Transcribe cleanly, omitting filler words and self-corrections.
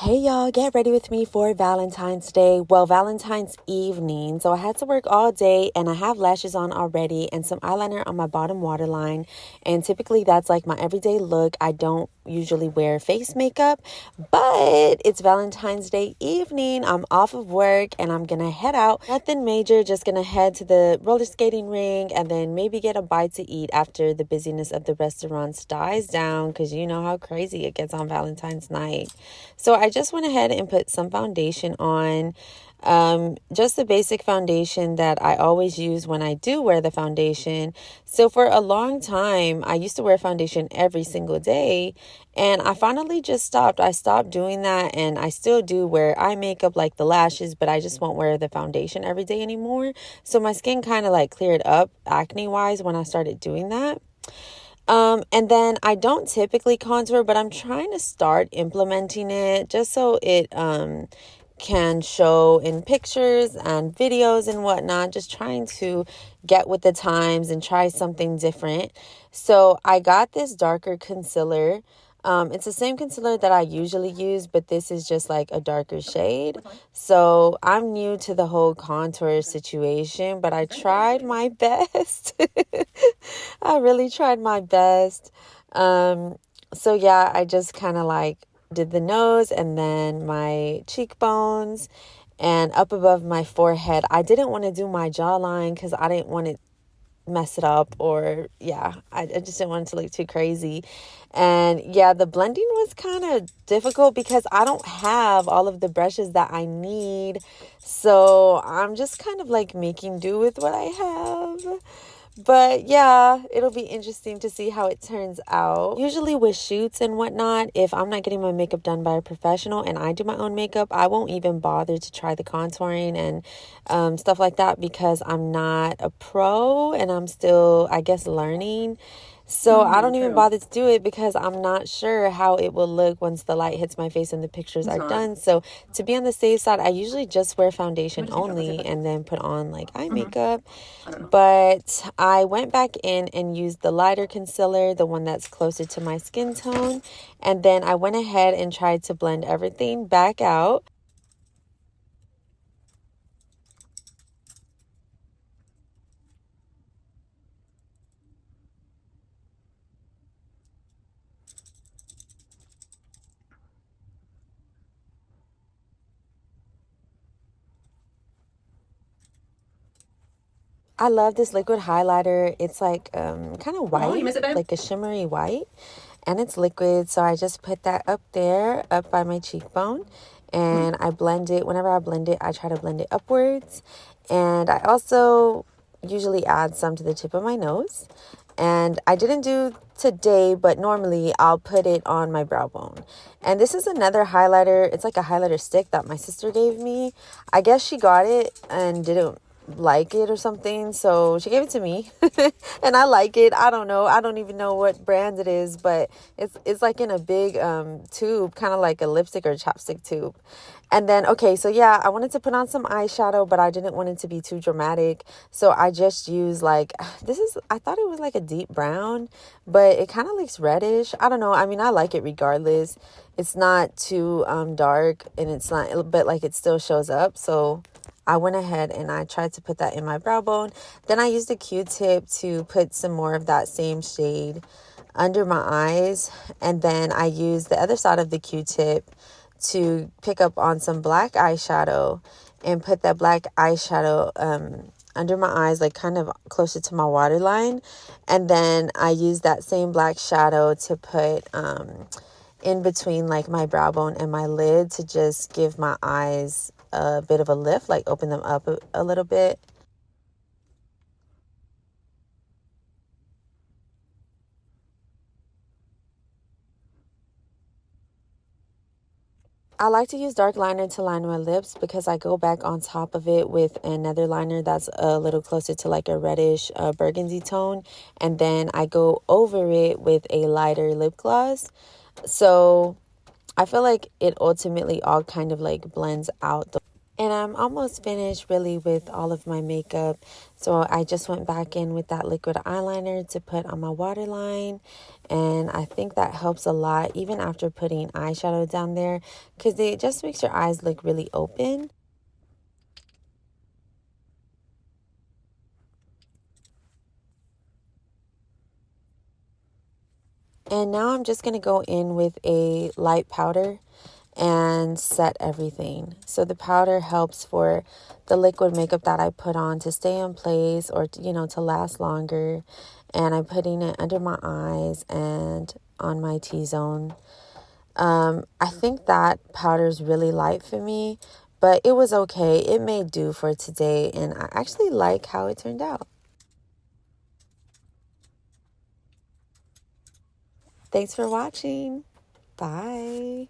Hey y'all, get ready with me for Valentine's Day. Well, Valentine's evening. So I had to work all day and I have lashes on already and some eyeliner on my bottom waterline. And typically that's like my everyday look. I don't usually wear face makeup, but it's Valentine's Day evening. I'm off of work and I'm gonna head out. Nothing major, just gonna head to the roller skating rink and then maybe get a bite to eat after the busyness of the restaurants dies down, because you know how crazy it gets on Valentine's night. So I just went ahead and put some foundation on, just the basic foundation that I always use when I do wear the foundation. So for a long time, I used to wear foundation every single day, and I finally just stopped. I stopped doing that, and I still do wear eye makeup like the lashes, but I just won't wear the foundation every day anymore. So my skin kind of like cleared up acne-wise when I started doing that. And then I don't typically contour, but I'm trying to start implementing it just so it can show in pictures and videos and whatnot. Just trying to get with the times and try something different. So I got this darker concealer. It's the same concealer that I usually use, but this is just like a darker shade. So I'm new to the whole contour situation, but I tried my best. I really tried my best. So yeah, I just kind of like did the nose and then my cheekbones and up above my forehead. I didn't want to do my jawline because I didn't want to mess it up, or I just didn't want it to look too crazy. And yeah, the blending was kind of difficult because I don't have all of the brushes that I need, so I'm just kind of like making do with what I have. But yeah, it'll be interesting to see how it turns out. Usually with shoots and whatnot, if I'm not getting my makeup done by a professional and I do my own makeup, I won't even bother to try the contouring and stuff like that, because I'm not a pro and I'm still, I guess, learning. So I don't even bother to do it because I'm not sure how it will look once the light hits my face and the pictures are done. So to be on the safe side, I usually just wear foundation only and then put on like eye makeup. But I went back in and used the lighter concealer, the one that's closer to my skin tone. And then I went ahead and tried to blend everything back out. I love this liquid highlighter. It's like kind of white, like a shimmery white, and it's liquid. So I just put that up there, up by my cheekbone, and I blend it. Whenever I blend it, I try to blend it upwards. And I also usually add some to the tip of my nose. And I didn't do today, but normally I'll put it on my brow bone. And this is another highlighter. It's like a highlighter stick that my sister gave me. I guess she got it and didn't like it or something, so she gave it to me. And I like it. I don't know, I don't even know what brand it is, but it's like in a big tube, kind of like a lipstick or chapstick tube. And then okay, so yeah, I wanted to put on some eyeshadow, but I didn't want it to be too dramatic, so I just used like I thought it was like a deep brown, but it kind of looks reddish. I don't know, I mean, I like it regardless. It's not too dark, and it's not, but like it still shows up. So I went ahead and I tried to put that in my brow bone. Then I used a Q-tip to put some more of that same shade under my eyes. And then I used the other side of the Q-tip to pick up on some black eyeshadow and put that black eyeshadow under my eyes, like kind of closer to my waterline. And then I used that same black shadow to put in between like my brow bone and my lid to just give my eyes a bit of a lift, like open them up a little bit. I like to use dark liner to line my lips because I go back on top of it with another liner that's a little closer to like a reddish burgundy tone, and then I go over it with a lighter lip gloss. So I feel like it ultimately all kind of like blends out. And I'm almost finished really with all of my makeup. So I just went back in with that liquid eyeliner to put on my waterline. And I think that helps a lot even after putting eyeshadow down there, because it just makes your eyes look really open. And now I'm just going to go in with a light powder and set everything. So the powder helps for the liquid makeup that I put on to stay in place, or to last longer. And I'm putting it under my eyes and on my T-zone. I think that powder is really light for me, but it was okay. It made do for today, and I actually like how it turned out. Thanks for watching. Bye.